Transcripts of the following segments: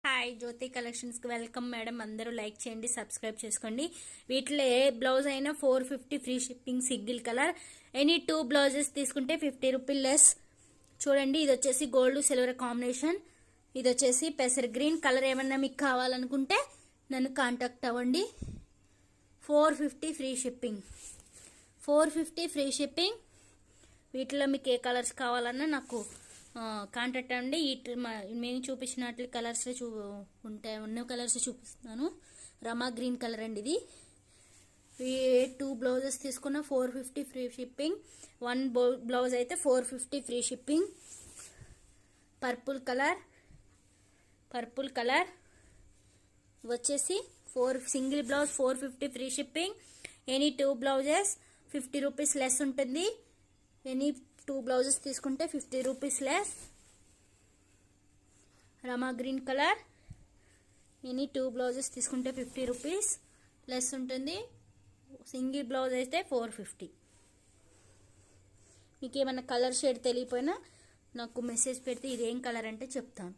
Hi జ్యోతి collections కి welcome madam. అందరూ like చేయండి, సబ్స్క్రైబ్ చేసుకోండి. వీటిలో ఏ బ్లౌజ్ అయినా 450 free shipping. Single colour any 2 blouses తీసుకుంటే 50 రూపీస్ లెస్. చూడండి, ఇది వచ్చేసి గోల్డ్ సిల్వర్ కాంబినేషన్, ఇది వచ్చేసి పెసర్ గ్రీన్ కలర్. ఏమన్నా మీకు కావాలనుకుంటే నన్ను కాంటాక్ట్ అవ్వండి. 450 ఫ్రీ షిప్పింగ్, 450 ఫ్రీ షిప్పింగ్. వీటిలో మీకు ఏ కలర్స్ కావాలన్నా నాకు కాంటాక్ట్ అవ్వండి. మేము చూపించినట్లు కలర్స్ ఉంటాయి, ఉన్న కలర్స్ చూపిస్తున్నాను. రమా గ్రీన్ కలర్ అండి ఇది. 2 బ్లౌజెస్ తీసుకున్న 450 ఫ్రీ షిప్పింగ్. 1 బ్లౌజ్ అయితే 450 ఫ్రీ షిప్పింగ్. పర్పుల్ కలర్ వచ్చేసి single blouse 450 free shipping. Any 2 blouses 50 rupees less ఉంటుంది. ఎనీ 2 బ్లౌజెస్ తీసుకుంటే 50 రూపీస్ లెస్. రమా గ్రీన్ కలర్, ఎనీ 2 బ్లౌజెస్ తీసుకుంటే 50 రూపీస్ లెస్ ఉంటుంది. సింగిల్ బ్లౌజ్ అయితే 450. మీకు ఏమైనా కలర్ షేడ్ తెలియపోయినా నాకు మెసేజ్ పెడితే ఇదేం కలర్ అంటే చెప్తాను.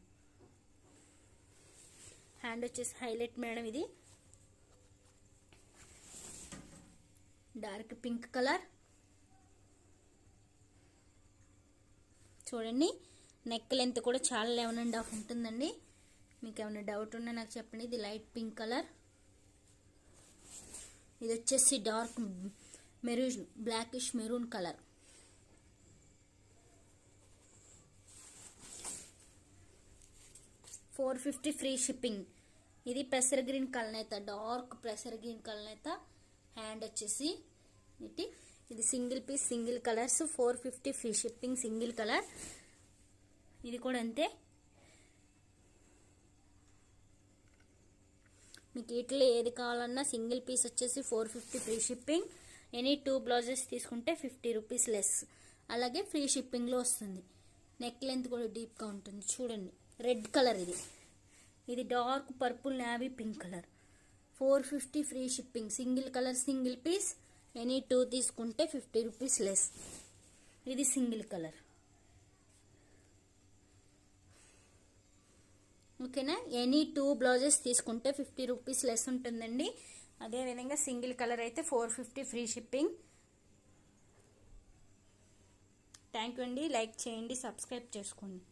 హ్యాండ్ వచ్చేసి హైలైట్ మేడం, ఇది డార్క్ పింక్ కలర్. చూడండి, నెక్ లెంత్ కూడా చాలా 11.5 ఉంటుందండి. మీకు ఏమైనా డౌట్ ఉన్నా నాకు చెప్పండి. ఇది లైట్ పింక్ కలర్. ఇది వచ్చేసి dark maroon, blackish maroon colour. $450 free shipping. ఇది పెసర్ గ్రీన్ కలర్ అయితే, డార్క్ పెసర్ గ్రీన్ కలర్ అయితే. హ్యాండ్ వచ్చేసి ఇది single piece, single colours. 450 free shipping, single colour. ఇది కూడా అంతే. మీకు వీటిలో ఏది కావాలన్నా సింగిల్ పీస్ వచ్చేసి 450 ఫ్రీ షిప్పింగ్. ఎనీ 2 బ్లౌజెస్ తీసుకుంటే 50 రూపీస్ లెస్. అలాగే ఫ్రీ షిప్పింగ్లో వస్తుంది. నెక్ లెంత్ కూడా డీప్గా ఉంటుంది. చూడండి, రెడ్ కలర్ ఇది dark purple navy pink colour. 450 free shipping. Single colour, single piece. Any 2 తీసుకుంటే 50 రూపీస్ లెస్. ఇది సింగిల్ కలర్. ఓకేనా? ఎనీ 2 బ్లౌజెస్ తీసుకుంటే 50 రూపీస్ లెస్ ఉంటుందండి. అదేవిధంగా సింగిల్ కలర్ అయితే 450 ఫ్రీ షిప్పింగ్. థ్యాంక్ యూ అండి. లైక్ చేయండి, సబ్స్క్రైబ్ చేసుకోండి.